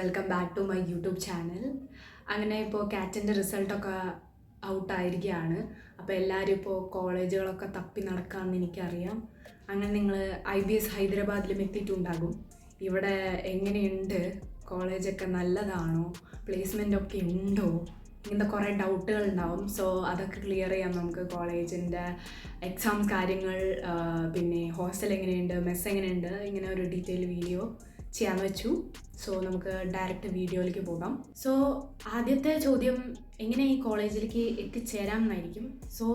Welcome back to my YouTube channel. അങ്ങനെ ഇപ്പോൾ കാറ്റിൻ്റെ റിസൾട്ടൊക്കെ ഔട്ടായിരിക്കുകയാണ്. അപ്പോൾ എല്ലാവരും ഇപ്പോൾ കോളേജുകളൊക്കെ തപ്പി നടക്കാമെന്ന് എനിക്കറിയാം. അങ്ങനെ നിങ്ങൾ IBS ഹൈദരാബാദിലും എത്തിയിട്ടുണ്ടാകും. ഇവിടെ എങ്ങനെയുണ്ട്, കോളേജൊക്കെ നല്ലതാണോ, പ്ലേസ്മെൻ്റ് ഒക്കെ ഉണ്ടോ, ഇങ്ങനത്തെ കുറേ ഡൗട്ടുകൾ ഉണ്ടാവും. സോ അതൊക്കെ ക്ലിയർ ചെയ്യാം നമുക്ക്. കോളേജിൻ്റെ എക്സാം കാര്യങ്ങൾ, പിന്നെ ഹോസ്റ്റൽ എങ്ങനെയുണ്ട്, മെസ്സ് എങ്ങനെയുണ്ട്, ഇങ്ങനെ ഒരു ഡീറ്റെയിൽ വീഡിയോ ചെയ്യാമെന്ന് വെച്ചു. സോ നമുക്ക് ഡയറക്റ്റ് വീഡിയോയിലേക്ക് പോകാം. സോ ആദ്യത്തെ ചോദ്യം, എങ്ങനെ ഈ കോളേജിലേക്ക് എത്തിച്ചേരാം എന്നായിരിക്കും. സോ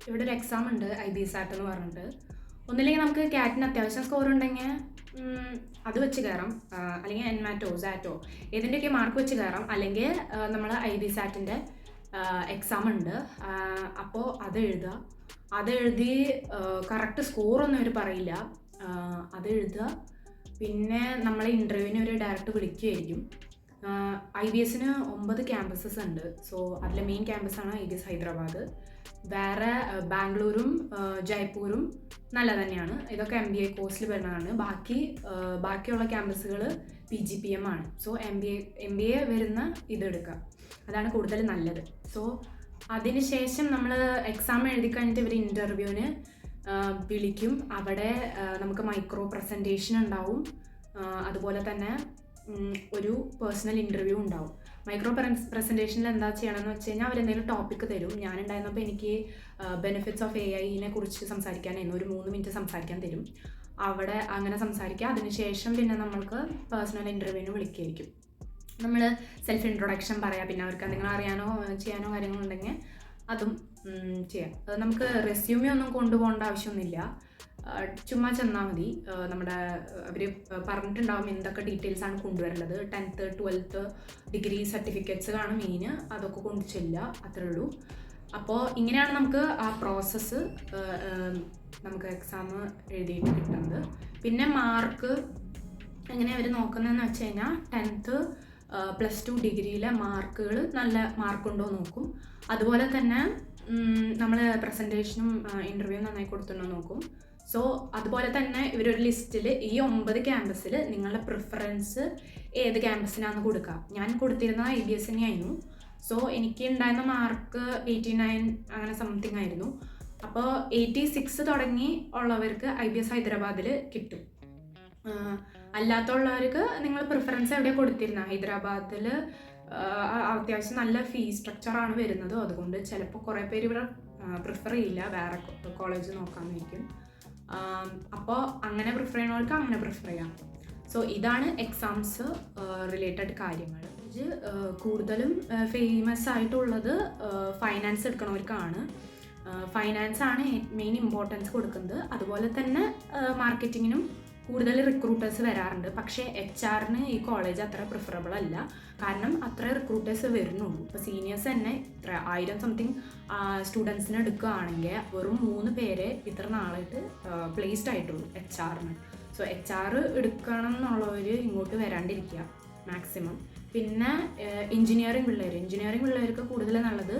ഇവിടെ ഒരു എക്സാം ഉണ്ട്, IBS AT എന്ന് പറഞ്ഞിട്ട്. ഒന്നില്ലെങ്കിൽ നമുക്ക് കാറ്റിന് അത്യാവശ്യം സ്കോർ ഉണ്ടെങ്കിൽ അത് വെച്ച് കയറാം, അല്ലെങ്കിൽ എൻമാറ്റോ സാറ്റോ ഏതിൻ്റെയൊക്കെ മാർക്ക് വെച്ച് കയറാം. അല്ലെങ്കിൽ നമ്മൾ IBS AT എക്സാം ഉണ്ട്, അപ്പോൾ അത് എഴുതുക. അതെഴുതി കറക്റ്റ് സ്കോറൊന്നും അവർ പറയില്ല, അത് എഴുതുക. പിന്നെ നമ്മളെ ഇൻ്റർവ്യൂവിന് ഒരു ഡയറക്റ്റ് വിളിക്കുകയായിരിക്കും. IBSന് 9 ക്യാമ്പസസ് ഉണ്ട്. സോ അതിലെ മെയിൻ ക്യാമ്പസാണ് IBS ഹൈദരാബാദ്. വേറെ ബാംഗ്ലൂരും ജയ്പൂരും നല്ല തന്നെയാണ്. ഇതൊക്കെ MBA കോഴ്സിൽ വരുന്നതാണ്. ബാക്കിയുള്ള ക്യാമ്പസുകൾ PGPM ആണ്. സോ MBA വരുന്ന ഇതെടുക്കുക, അതാണ് കൂടുതൽ നല്ലത്. സോ അതിനുശേഷം നമ്മൾ എക്സാം എഴുതി കഴിഞ്ഞിട്ട് ഇവർ ഇൻ്റർവ്യൂവിന് വിളിക്കും. അവിടെ നമുക്ക് മൈക്രോ പ്രസൻറ്റേഷൻ ഉണ്ടാവും, അതുപോലെ തന്നെ ഒരു പേഴ്സണൽ ഇൻ്റർവ്യൂ ഉണ്ടാവും. മൈക്രോ പ്രസൻറ്റേഷനിൽ എന്താ ചെയ്യണമെന്ന് വെച്ച് കഴിഞ്ഞാൽ അവരെന്തെങ്കിലും ടോപ്പിക്ക് തരും. ഞാനുണ്ടായിരുന്നപ്പോൾ എനിക്ക് ബെനിഫിറ്റ്സ് ഓഫ് AI കുറിച്ച് സംസാരിക്കാനായിരുന്നു. ഒരു 3 മിനിറ്റ് സംസാരിക്കാൻ തരും. അവിടെ അങ്ങനെ സംസാരിക്കുക. അതിനുശേഷം പിന്നെ നമ്മൾക്ക് പേഴ്സണൽ ഇൻ്റർവ്യൂവിന് വിളിക്കുകയായിരിക്കും. നമ്മൾ സെൽഫ് ഇൻട്രൊഡക്ഷൻ പറയാം, പിന്നെ അവർക്ക് എന്തെങ്കിലും അറിയാനോ ചെയ്യാനോ കാര്യങ്ങളുണ്ടെങ്കിൽ അതും ചെയ്യാം. നമുക്ക് റെസ്യൂമേ ഒന്നും കൊണ്ടുപോകേണ്ട ആവശ്യമൊന്നുമില്ല, ചുമ്മാ ചെന്നാൽ മതി. നമ്മുടെ അവർ പറഞ്ഞിട്ടുണ്ടാവും എന്തൊക്കെ ഡീറ്റെയിൽസാണ് കൊണ്ടുവരേണ്ടത്. 10th 12th ഡിഗ്രി സർട്ടിഫിക്കറ്റ്സ് ആണ് മെയിൻ, അതൊക്കെ കൊണ്ടു ചെല്ലുക, അത്രേ ഉള്ളൂ. അപ്പോൾ ഇങ്ങനെയാണ് നമുക്ക് ആ പ്രോസസ്സ് നമുക്ക് എക്സാം എഴുതിയിട്ട് കിട്ടുന്നത്. പിന്നെ മാർക്ക് എങ്ങനെ അവർ നോക്കുന്നതെന്ന് വെച്ച് കഴിഞ്ഞാൽ 10th +2 ഡിഗ്രിയിലെ മാർക്കുകൾ നല്ല മാർക്കുണ്ടോ നോക്കും. അതുപോലെ തന്നെ നമ്മൾ പ്രസൻറ്റേഷനും ഇൻ്റർവ്യൂ നന്നായി കൊടുത്തുണ്ടോ നോക്കും. സോ അതുപോലെ തന്നെ ഇവരൊരു ലിസ്റ്റിൽ ഈ 9 ക്യാമ്പസിൽ നിങ്ങളുടെ പ്രിഫറൻസ് ഏത് ക്യാമ്പസിനാണെന്ന് കൊടുക്കുക. ഞാൻ കൊടുത്തിരുന്ന IBS ആയിരുന്നു. സോ എനിക്ക് ഉണ്ടായിരുന്ന മാർക്ക് 89 അങ്ങനെ സംതിങ് ആയിരുന്നു. അപ്പോൾ 86 തുടങ്ങി ഉള്ളവർക്ക് IBS ഹൈദരാബാദിൽ കിട്ടും. അല്ലാത്തുള്ളവർക്ക് നിങ്ങൾ പ്രിഫറൻസ് എവിടെ കൊടുത്തിരുന്ന ഹൈദരാബാദിൽ അത്യാവശ്യം നല്ല ഫീസ് സ്ട്രക്ചറാണ് വരുന്നത്. അതുകൊണ്ട് ചിലപ്പോൾ കുറേ പേര് ഇവിടെ പ്രിഫർ ചെയ്യില്ല, വേറെ കോളേജ് നോക്കാമെന്നിരിക്കും. അപ്പോൾ അങ്ങനെ പ്രിഫർ ചെയ്യുന്നവർക്ക് അങ്ങനെ പ്രിഫർ ചെയ്യാം. സോ ഇതാണ് എക്സാംസ് റിലേറ്റഡ് കാര്യങ്ങൾ. കൂടുതലും ഫേമസ് ആയിട്ടുള്ളത് ഫൈനാൻസ് എടുക്കണവർക്കാണ്. ഫൈനാൻസ് ആണ് മെയിൻ ഇമ്പോർട്ടൻസ് കൊടുക്കുന്നത്. അതുപോലെ തന്നെ മാർക്കറ്റിങ്ങിനും കൂടുതൽ റിക്രൂട്ടേഴ്സ് വരാറുണ്ട്. പക്ഷേ HR ഈ കോളേജ് അത്ര പ്രിഫറബിൾ അല്ല, കാരണം അത്ര റിക്രൂട്ടേഴ്സ് വരുന്നുള്ളൂ. ഇപ്പോൾ സീനിയേഴ്സ് തന്നെ 1000 സംതിങ് സ്റ്റുഡൻസിനെ എടുക്കുകയാണെങ്കിൽ വെറും 3 പേരെ ഇത്ര നാളായിട്ട് പ്ലേസ്ഡ് ആയിട്ടുള്ളൂ HR. സോ HR എടുക്കണം എന്നുള്ളവർ ഇങ്ങോട്ട് വരാണ്ടിരിക്കുക മാക്സിമം. പിന്നെ എഞ്ചിനീയറിംഗ് പിള്ളേർക്ക് കൂടുതൽ നല്ലത്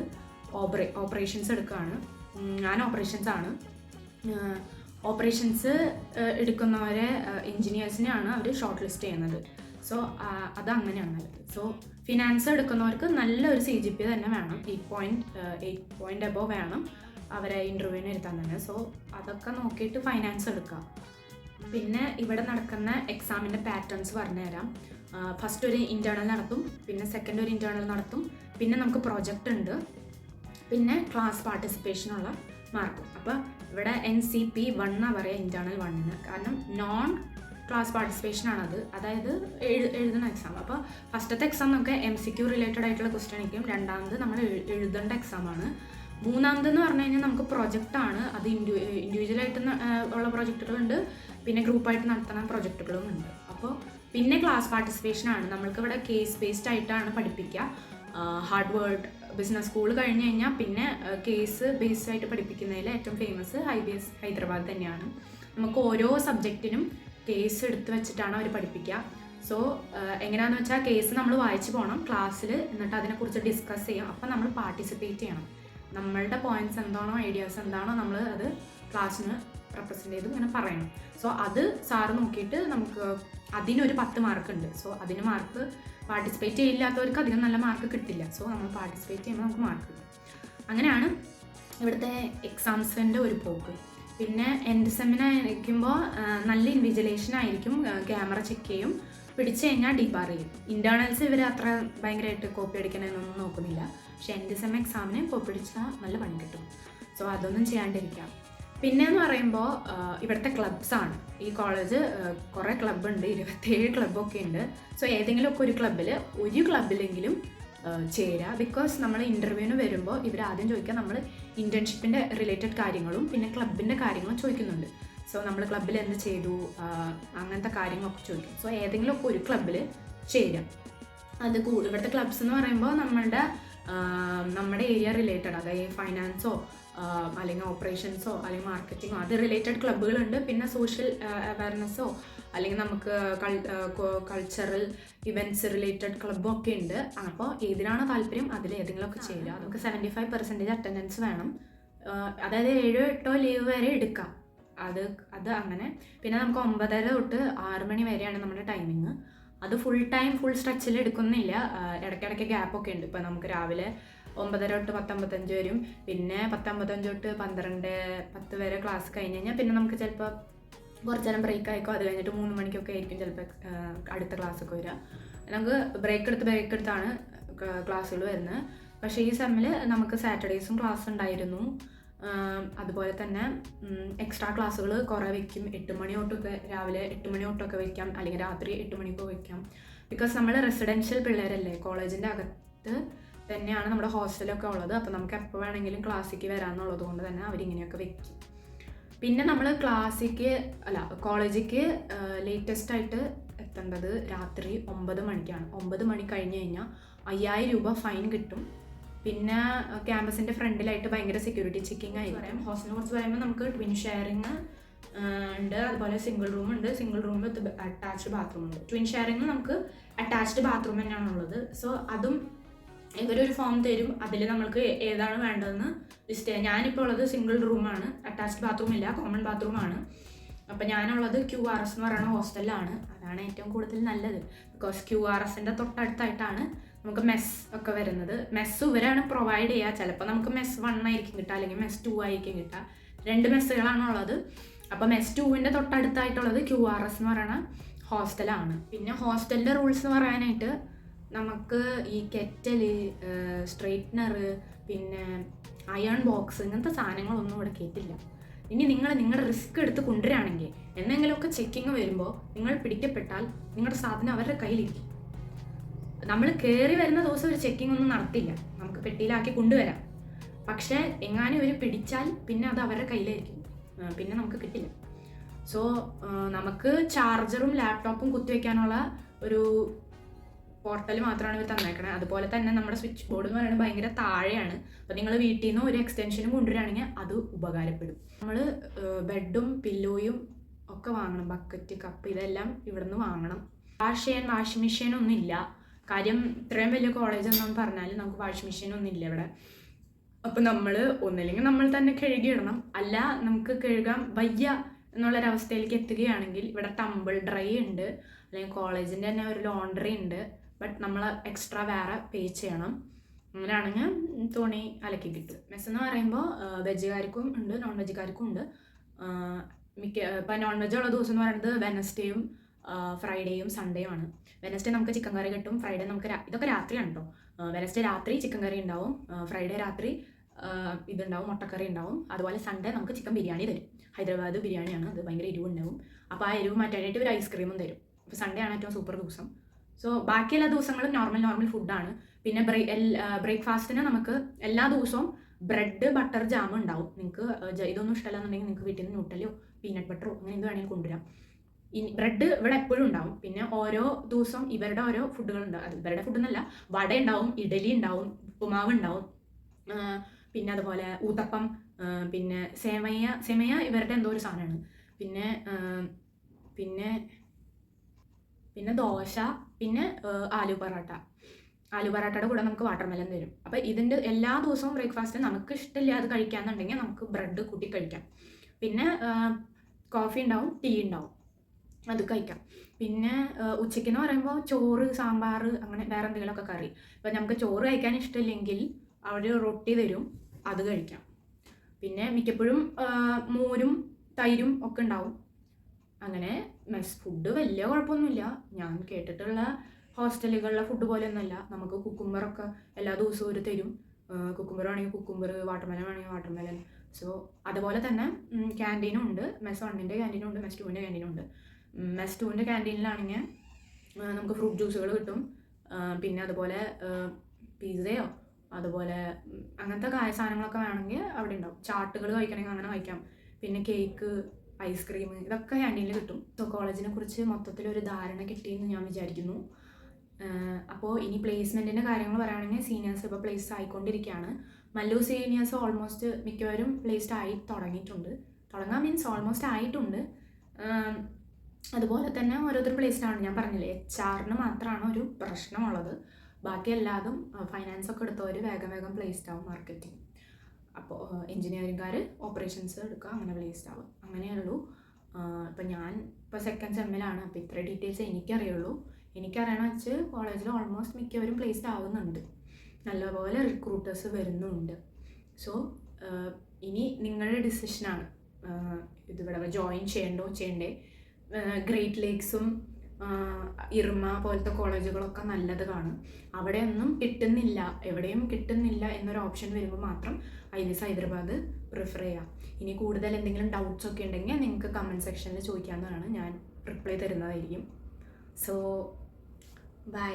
ഓപ്പറേഷൻസ് എടുക്കുകയാണ്. ഞാൻ ഓപ്പറേഷൻസ് എടുക്കുന്നവരെ എഞ്ചിനീയേഴ്സിനെയാണ് അവർ ഷോർട്ട് ലിസ്റ്റ് ചെയ്യുന്നത്. സോ അതങ്ങനെയാണ് നല്ലത്. സോ ഫിനാൻസ് എടുക്കുന്നവർക്ക് നല്ലൊരു CGP തന്നെ വേണം, 8 എബോവ് വേണം അവരെ ഇൻ്റർവ്യൂവിന് ഇരുത്താൻ തന്നെ. സോ അതൊക്കെ നോക്കിയിട്ട് ഫൈനാൻസ് എടുക്കുക. പിന്നെ ഇവിടെ നടക്കുന്ന എക്സാമിൻ്റെ പാറ്റേൺസ് പറഞ്ഞുതരാം. ഫസ്റ്റ് ഒരു ഇൻറ്റേർണൽ നടത്തും, പിന്നെ സെക്കൻഡ് ഒരു ഇൻറ്റേർണൽ നടത്തും, പിന്നെ നമുക്ക് പ്രൊജക്റ്റ് ഉണ്ട്, പിന്നെ ക്ലാസ് പാർട്ടിസിപ്പേഷനുള്ള മാർക്കും. അപ്പോൾ ഇവിടെ NCP 1 എന്നാണ് പറയുക ഇൻറ്റേർണൽ 1-ന്, കാരണം നോൺ ക്ലാസ് പാർട്ടിസിപ്പേഷൻ ആണത്, അതായത് എഴുതുന്ന എക്സാം. അപ്പോൾ ഫസ്റ്റത്തെ എക്സാം നമുക്ക് MCQ റിലേറ്റഡ് ആയിട്ടുള്ള ക്വസ്റ്റ്യൻ ആയിരിക്കും. രണ്ടാമത് നമ്മൾ എഴുതേണ്ട എക്സാമാണ്. മൂന്നാമതെന്ന് പറഞ്ഞു കഴിഞ്ഞാൽ നമുക്ക് പ്രൊജക്റ്റാണ്. അത് ഇൻഡിവിജ്വലായിട്ട് ഉള്ള പ്രൊജക്റ്റുകളുണ്ട്, പിന്നെ ഗ്രൂപ്പായിട്ട് നടത്തുന്ന പ്രൊജക്റ്റുകളും ഉണ്ട്. അപ്പോൾ പിന്നെ ക്ലാസ് പാർട്ടിസിപ്പേഷനാണ്. നമ്മൾക്കിവിടെ കേസ് ബേസ്ഡ് ആയിട്ടാണ് പഠിപ്പിക്കുക. ഹാർഡ്വേർഡ് ബിസിനസ് സ്കൂൾ കഴിഞ്ഞ് കഴിഞ്ഞാൽ പിന്നെ കേസ് ബേസ്ഡ് ആയിട്ട് പഠിപ്പിക്കുന്നതിൽ ഏറ്റവും ഫേമസ് IBS ഹൈദരാബാദ് തന്നെയാണ്. നമുക്ക് ഓരോ സബ്ജക്റ്റിനും കേസ് എടുത്ത് വെച്ചിട്ടാണ് അവർ പഠിപ്പിക്കുക. സോ എങ്ങനെയാണെന്ന് വെച്ചാൽ കേസ് നമ്മൾ വായിച്ച് പോകണം ക്ലാസ്സിൽ, എന്നിട്ട് അതിനെക്കുറിച്ച് ഡിസ്കസ് ചെയ്യാം. അപ്പം നമ്മൾ പാർട്ടിസിപ്പേറ്റ് ചെയ്യണം. നമ്മളുടെ പോയിൻറ്റ്സ് എന്താണോ ഐഡിയാസ് എന്താണോ നമ്മൾ അത് ക്ലാസ്സിന് റെപ്രസെൻ്റ് ചെയ്ത് ഇങ്ങനെ പറയണം. സോ അത് സാറ് നോക്കിയിട്ട് നമുക്ക് അതിനൊരു 10 മാർക്ക് ഉണ്ട്. സോ അതിന് മാർക്ക് പാർട്ടിസിപ്പേറ്റ് ചെയ്യില്ലാത്തവർക്ക് അധികം നല്ല മാർക്ക് കിട്ടില്ല. സോ നമ്മൾ പാർട്ടിസിപ്പേറ്റ് ചെയ്യുമ്പോൾ നമുക്ക് മാർക്ക് കിട്ടും. അങ്ങനെയാണ് ഇവിടുത്തെ എക്സാംസിൻ്റെ ഒരു പോക്ക്. പിന്നെ എൻഡ് സെമ്മിനായിരിക്കുമ്പോൾ നല്ല ഇൻവിജിലേഷൻ ആയിരിക്കും, ക്യാമറ ചെക്ക് ചെയ്യും, പിടിച്ചു കഴിഞ്ഞാൽ ഡീബാർ ചെയ്യും. ഇൻറ്റേർണൽസ് ഇവർ അത്ര ഭയങ്കരമായിട്ട് കോപ്പി അടിക്കണമെന്നൊന്നും നോക്കുന്നില്ല. പക്ഷേ എൻഡ് സെം എക്സാമിന് കോപ്പി അടിച്ചാൽ നല്ല പണി കിട്ടും. സോ അതൊന്നും ചെയ്യാണ്ടിരിക്കാം. പിന്നെ എന്ന് പറയുമ്പോൾ ഇവിടുത്തെ ക്ലബ്സാണ്. ഈ കോളേജ് കുറേ ക്ലബ്ബുണ്ട്, 27 ക്ലബ്ബൊക്കെ ഉണ്ട്. സോ ഏതെങ്കിലുമൊക്കെ ഒരു ക്ലബ്ബിലെങ്കിലും ചേരുക. ബിക്കോസ് നമ്മൾ ഇൻ്റർവ്യൂവിന് വരുമ്പോൾ ഇവർ ആദ്യം ചോദിക്കുക നമ്മൾ ഇൻറ്റേൺഷിപ്പിൻ്റെ റിലേറ്റഡ് കാര്യങ്ങളും പിന്നെ ക്ലബിൻ്റെ കാര്യങ്ങളും ചോദിക്കുന്നുണ്ട്. സോ നമ്മൾ ക്ലബ്ബിൽ എന്ത് ചെയ്തു, അങ്ങനത്തെ കാര്യങ്ങളൊക്കെ ചോദിക്കും. സോ ഏതെങ്കിലുമൊക്കെ ഒരു ക്ലബ്ബിൽ ചേരുക. അത് ഇവിടുത്തെ ക്ലബ്സ് എന്ന് പറയുമ്പോൾ നമ്മുടെ ഏരിയ റിലേറ്റഡ്, അതായത് ഫൈനാൻസോ അല്ലെങ്കിൽ ഓപ്പറേഷൻസോ അല്ലെങ്കിൽ മാർക്കറ്റിങ്ങോ അത് റിലേറ്റഡ് ക്ലബ്ബുകളുണ്ട്. പിന്നെ സോഷ്യൽ അവയർനെസ്സോ അല്ലെങ്കിൽ നമുക്ക് കൾച്ചറൽ ഇവൻറ്റ്സ് റിലേറ്റഡ് ക്ലബ്ബൊക്കെ ഉണ്ട്. അപ്പോൾ ഏതിനാണോ താല്പര്യം അതിൽ ഏതെങ്കിലുമൊക്കെ ചേരുക. നമുക്ക് 75% അറ്റൻഡൻസ് വേണം. അതായത് 7-8 ലീവ് വരെ എടുക്കാം. അത് അങ്ങനെ. പിന്നെ നമുക്ക് 9:30 തൊട്ട് 6 മണി വരെയാണ് നമ്മുടെ ടൈമിങ്. അത് ഫുൾ സ്ട്രെച്ചിൽ എടുക്കുന്നില്ല, ഇടയ്ക്കിടയ്ക്ക് ഗ്യാപ്പൊക്കെ ഉണ്ട്. ഇപ്പോൾ നമുക്ക് രാവിലെ 9:30 തൊട്ട് 10:55 വരും. പിന്നെ 10:55 തൊട്ട് 12:10 വരെ ക്ലാസ് കഴിഞ്ഞ് കഴിഞ്ഞാൽ പിന്നെ നമുക്ക് ചിലപ്പോൾ കുറച്ച് നേരം ബ്രേക്ക് ആയിക്കോ. അത് കഴിഞ്ഞിട്ട് 3 മണിക്കൊക്കെ ആയിരിക്കും ചിലപ്പോൾ അടുത്ത ക്ലാസ്സൊക്കെ വരിക. നമുക്ക് ബ്രേക്ക് എടുത്താണ് ക്ലാസ്സുകൾ വരുന്നത്. പക്ഷേ ഈ സെമ്മിൽ നമുക്ക് സാറ്റർഡേയ്സും ക്ലാസ് ഉണ്ടായിരുന്നു. അതുപോലെ തന്നെ എക്സ്ട്രാ ക്ലാസ്സുകൾ കുറേ വയ്ക്കും. 8 മണി തൊട്ടൊക്കെ രാവിലെ 8 മണി തൊട്ടൊക്കെ വയ്ക്കാം, അല്ലെങ്കിൽ രാത്രി 8 മണിക്കോ വയ്ക്കാം. ബിക്കോസ് നമ്മൾ റെസിഡൻഷ്യൽ പിള്ളേരല്ലേ, കോളേജിൻ്റെ അകത്ത് തന്നെയാണ് നമ്മുടെ ഹോസ്റ്റലൊക്കെ ഉള്ളത്. അപ്പോൾ നമുക്ക് എപ്പോൾ വേണമെങ്കിലും ക്ലാസ്സിലേക്ക് വരാമെന്നുള്ളത് കൊണ്ട് തന്നെ അവരിങ്ങനെയൊക്കെ വയ്ക്കും. പിന്നെ നമ്മൾ കോളേജിലേക്ക് ലേറ്റസ്റ്റ് ആയിട്ട് എത്തേണ്ടത് രാത്രി 9 മണിക്കാണ്. 9 മണി കഴിഞ്ഞ് കഴിഞ്ഞാൽ 5000 രൂപ ഫൈൻ കിട്ടും. പിന്നെ ക്യാമ്പസിൻ്റെ ഫ്രണ്ടിലായിട്ട് ഭയങ്കര സെക്യൂരിറ്റി ചെക്കിങ് ആയി പറയാം. ഹോസ്റ്റലിനെ കുറിച്ച് പറയുമ്പോൾ നമുക്ക് ട്വിൻ ഷെയറിങ് ഉണ്ട്, അതുപോലെ സിംഗിൾ റൂം ഉണ്ട്. Single room with attached bathroom ഉണ്ട്. ട്വിൻ ഷെയറിങ് നമുക്ക് അറ്റാച്ച്ഡ് ബാത്റൂം തന്നെയാണുള്ളത്. സോ അതും ഇവരൊരു ഫോം തരും, അതിൽ നമുക്ക് ഏതാണ് വേണ്ടതെന്ന് ലിസ്റ്റ് ചെയ്യാം. ഞാനിപ്പോൾ ഉള്ളത് സിംഗിൾ റൂമാണ്, അറ്റാച്ച്ഡ് ബാത്റൂം ഇല്ല, കോമൺ ബാത്റൂമാണ്. അപ്പോൾ ഞാനുള്ളത് QRS എന്ന് പറയുന്ന ഹോസ്റ്റലിലാണ്. അതാണ് ഏറ്റവും കൂടുതൽ നല്ലത്. ബിക്കോസ് QRSൻ്റെ തൊട്ടടുത്തായിട്ടാണ് നമുക്ക് മെസ് ഒക്കെ വരുന്നത്. മെസ്സ് ഇവരാണ് പ്രൊവൈഡ് ചെയ്യുക. ചിലപ്പോൾ നമുക്ക് മെസ് 1 ആയിരിക്കും കിട്ടുക, അല്ലെങ്കിൽ മെസ് 2 ആയിരിക്കും കിട്ടുക. 2 മെസ്സുകളാണ് ഉള്ളത്. അപ്പോൾ മെസ് 2ൻ്റെ തൊട്ടടുത്തായിട്ടുള്ളത് QRS എന്ന് പറയുന്ന ഹോസ്റ്റലാണ്. പിന്നെ ഹോസ്റ്റലിൻ്റെ റൂൾസ് എന്ന് പറയാനായിട്ട് നമുക്ക് ഈ കെറ്റല്, സ്ട്രെയിറ്റ്നർ, പിന്നെ അയൺ ബോക്സ് ഇങ്ങനത്തെ സാധനങ്ങളൊന്നും ഇവിടെ കേട്ടില്ല. ഇനി നിങ്ങളുടെ റിസ്ക് എടുത്ത് കൊണ്ടുവരികയാണെങ്കിൽ എന്തെങ്കിലുമൊക്കെ ചെക്കിങ് വരുമ്പോൾ നിങ്ങൾ പിടിക്കപ്പെട്ടാൽ നിങ്ങളുടെ സാധനം അവരുടെ കയ്യിലിരിക്കും. നമ്മൾ കയറി വരുന്ന ദിവസം ഒരു ചെക്കിംഗ് ഒന്നും നടത്തില്ല, നമുക്ക് പെട്ടിയിലാക്കി കൊണ്ടുവരാം. പക്ഷേ എങ്ങാനും ഒരു പിടിച്ചാൽ പിന്നെ അത് അവരുടെ കയ്യിലായിരിക്കും, പിന്നെ നമുക്ക് കിട്ടില്ല. സോ നമുക്ക് ചാർജറും ലാപ്ടോപ്പും കുത്തിവെക്കാനുള്ള ഒരു പോർട്ടൽ മാത്രമാണ് ഇവർ തന്നേക്കണേ. അതുപോലെ തന്നെ നമ്മുടെ സ്വിച്ച് ബോർഡ് എന്ന് പറയുന്നത് ഭയങ്കര താഴെയാണ്. അപ്പോൾ നിങ്ങൾ വീട്ടിൽ നിന്ന് ഒരു എക്സ്റ്റൻഷനും കൊണ്ടുവരികയാണെങ്കിൽ അത് ഉപകാരപ്പെടും. നമ്മൾ ബെഡും പില്ലോയും ഒക്കെ വാങ്ങണം, ബക്കറ്റ്, കപ്പ് ഇതെല്ലാം ഇവിടെ നിന്ന് വാങ്ങണം. വാഷിംഗ് മെഷീനൊന്നും ഇല്ല. കാര്യം ഇത്രയും വലിയ കോളേജ് എന്നാണ് പറഞ്ഞാൽ നമുക്ക് വാഷിംഗ് മെഷീനൊന്നും ഇല്ല ഇവിടെ. അപ്പോൾ നമ്മൾ ഒന്നില്ലെങ്കിൽ നമ്മൾ തന്നെ കഴുകിയിടണം, അല്ല നമുക്ക് കഴുകാൻ വയ്യ എന്നുള്ളൊരവസ്ഥയിലേക്ക് എത്തുകയാണെങ്കിൽ ഇവിടെ ടമ്പിൾ ഡ്രൈ ഉണ്ട്, അല്ലെങ്കിൽ കോളേജിൻ്റെ തന്നെ ഒരു ലോണ്ടറി ഉണ്ട്. ബട്ട് നമ്മൾ എക്സ്ട്രാ വേറെ പേ ചെയ്യണം. അങ്ങനെയാണെങ്കിൽ തുണി അലക്കി കിട്ടും. മെസ്സ് എന്ന് പറയുമ്പോൾ വെജുകാർക്കും ഉണ്ട്, നോൺ വെജുകാർക്കും ഉണ്ട്. ഇപ്പം നോൺ വെജ് ഉള്ള ദിവസം എന്ന് പറയുന്നത് വെനസ്ഡേയും ഫ്രൈഡേയും സൺഡേയും ആണ്. വെനസ്ഡേ നമുക്ക് ചിക്കൻ കറി കിട്ടും, ഫ്രൈഡേ നമുക്ക് ഇതൊക്കെ രാത്രിയാണ് കേട്ടോ. വെനസ്ഡേ രാത്രി ചിക്കൻ കറി ഉണ്ടാവും, ഫ്രൈഡേ രാത്രി ഇതുണ്ടാവും, മുട്ടക്കറി ഉണ്ടാവും. അതുപോലെ സൺഡേ നമുക്ക് ചിക്കൻ ബിരിയാണി തരും. ഹൈദരാബാദ് ബിരിയാണിയാണ്, അത് ഭയങ്കര എരിവുണ്ടാവും. അപ്പോൾ ആ എരിവ് മാറ്റാനായിട്ട് ഒരു ഐസ്ക്രീമും തരും. അപ്പോൾ സൺഡേ ആണ് ഏറ്റവും സൂപ്പർ ദിവസം. സോ ബാക്കിയെല്ലാ ദിവസങ്ങളും നോർമൽ ഫുഡാണ്. പിന്നെ ബ്രേക്ക്ഫാസ്റ്റിന് നമുക്ക് എല്ലാ ദിവസവും ബ്രെഡ്, ബട്ടർ, ജാം ഉണ്ടാവും. നിങ്ങൾക്ക് ഇതൊന്നും ഇഷ്ടമല്ല എന്നുണ്ടെങ്കിൽ നിങ്ങൾക്ക് വീട്ടിൽ നിന്ന് ന്യൂട്ടലോ പീനട്ട് ബട്ടറോ അങ്ങനെ എന്ത് വേണമെങ്കിൽ കൊണ്ടുവരാം. ബ്രെഡ് ഇവിടെ എപ്പോഴും ഉണ്ടാവും. പിന്നെ ഓരോ ദിവസം ഇവരുടെ ഓരോ ഫുഡുകളുണ്ടാവും. അത് ഇവരുടെ ഫുഡ് എന്നല്ല, വട ഉണ്ടാവും, ഇഡലി ഉണ്ടാവും, ഉപ്പുമാവ് ഉണ്ടാവും, പിന്നെ അതുപോലെ ഊത്തപ്പം, പിന്നെ സേമയ്യ ഇവരുടെ എന്തോ ഒരു സാധനമാണ്. പിന്നെ ദോശ, പിന്നെ ആലു പറാട്ടയുടെ കൂടെ നമുക്ക് വാട്ടർമെലൻ തരും. അപ്പോൾ ഇതിൻ്റെ എല്ലാ ദിവസവും ബ്രേക്ക്ഫാസ്റ്റ് നമുക്ക് ഇഷ്ടമില്ല അത് കഴിക്കാമെന്നുണ്ടെങ്കിൽ നമുക്ക് ബ്രെഡ് കൂട്ടി കഴിക്കാം. പിന്നെ കോഫി ഉണ്ടാവും, ടീ ഉണ്ടാവും, അത് കഴിക്കാം. പിന്നെ ഉച്ചയ്ക്കെന്ന് പറയുമ്പോൾ ചോറ്, സാമ്പാർ, അങ്ങനെ വേറെ എന്തെങ്കിലുമൊക്കെ കറി. ഇപ്പം നമുക്ക് ചോറ് കഴിക്കാൻ ഇഷ്ടമില്ലെങ്കിൽ അവർ റൊട്ടി തരും, അത് കഴിക്കാം. പിന്നെ മിക്കപ്പോഴും മോരും തൈരും ഒക്കെ ഉണ്ടാവും. അങ്ങനെ മെസ് ഫുഡ് വലിയ കുഴപ്പമൊന്നുമില്ല. ഞാൻ കേട്ടിട്ടുള്ള ഹോസ്റ്റലുകളിലെ ഫുഡ് പോലെയൊന്നുമല്ല. നമുക്ക് കുക്കുംബറൊക്കെ എല്ലാ ദിവസവും ഒരു തരും. കുക്കുംബർ വേണമെങ്കിൽ കുക്കുംബർ, വാട്ടർമെലൻ വേണമെങ്കിൽ വാട്ടർമെലൻ. സോ അതുപോലെ തന്നെ ക്യാൻറ്റീനും ഉണ്ട്. മെസ് 1ൻ്റെ ക്യാൻറ്റീനും ഉണ്ട്, മെസ് 2ൻ്റെ ക്യാൻറ്റീനും ഉണ്ട്. മെസ് 2ൻ്റെ ക്യാൻറ്റീനിലാണെങ്കിൽ നമുക്ക് ഫ്രൂട്ട് ജ്യൂസുകൾ കിട്ടും. പിന്നെ അതുപോലെ പിസ്സയോ അതുപോലെ അങ്ങനത്തെ സാധനങ്ങളൊക്കെ വേണമെങ്കിൽ അവിടെ ഉണ്ടാവും. ചാട്ടുകൾ കഴിക്കണമെങ്കിൽ അങ്ങനെ കഴിക്കാം. പിന്നെ കേക്ക്, ഐസ്ക്രീം, ഇതൊക്കെ ക്യാൻറ്റീനിൽ കിട്ടും. സോ കോളേജിനെ കുറിച്ച് മൊത്തത്തിലൊരു ധാരണ കിട്ടിയെന്ന് ഞാൻ വിചാരിക്കുന്നു. അപ്പോൾ ഇനി പ്ലേസ്മെൻറ്റിൻ്റെ കാര്യങ്ങൾ പറയുകയാണെങ്കിൽ സീനിയേഴ്സ് ഇപ്പോൾ പ്ലേസ്ഡ് ആയിക്കൊണ്ടിരിക്കുകയാണ്. മല്ലു സീനിയേഴ്സ് ഓൾമോസ്റ്റ് മിക്കവരും പ്ലേസ്ഡ് ആയി തുടങ്ങിയിട്ടുണ്ട്. തുടങ്ങാൻ മീൻസ് ഓൾമോസ്റ്റ് ആയിട്ടുണ്ട്. അതുപോലെ തന്നെ ഓരോരുത്തർ പ്ലേസ്ഡ് ആണ്. ഞാൻ പറഞ്ഞില്ലേ, HR മാത്രമാണ് ഒരു പ്രശ്നമുള്ളത്. ബാക്കി എല്ലാതും ഫൈനാൻസ് ഒക്കെ എടുത്തവർ വേഗം വേഗം പ്ലേസ്ഡ് ആവും. മാർക്കറ്റിംഗ്, അപ്പോൾ എൻജിനീയറിംഗുകാർ ഓപ്പറേഷൻസ് എടുക്കുക, അങ്ങനെ പ്ലേസ്ഡ് ആവും. അങ്ങനെയുള്ളൂ. ഇപ്പം ഞാൻ ഇപ്പോൾ സെക്കൻഡ് സെമ്മിലാണ്. അപ്പോൾ ഇത്ര ഡീറ്റെയിൽസ് എനിക്കറിയുള്ളൂ. എനിക്കറിയണമെന്ന് വെച്ച് കോളേജിൽ ഓൾമോസ്റ്റ് മിക്കവരും പ്ലേസ്ഡ് ആവുന്നുണ്ട്. നല്ലപോലെ റിക്രൂട്ടേഴ്സ് വരുന്നുണ്ട്. സോ ഇനി നിങ്ങളുടെ ഡിസിഷനാണ് ഇതിവിടെ ജോയിൻ ചെയ്യണ്ടേ. ഗ്രേറ്റ് ലേക്സും ഇർമ പോലത്തെ കോളേജുകളൊക്കെ നല്ലത് കാണും. അവിടെയൊന്നും കിട്ടുന്നില്ല, എവിടെയും കിട്ടുന്നില്ല എന്നൊരു ഓപ്ഷൻ വരുമ്പോൾ മാത്രം IBS ഹൈദരാബാദ് പ്രിഫർ ചെയ്യാം. ഇനി കൂടുതൽ എന്തെങ്കിലും ഡൗട്ട്സ് ഒക്കെ ഉണ്ടെങ്കിൽ നിങ്ങൾക്ക് കമൻറ്റ് സെക്ഷനിൽ ചോദിക്കാവുന്നതാണ്. ഞാൻ റിപ്ലൈ തരുന്നതായിരിക്കും. So by.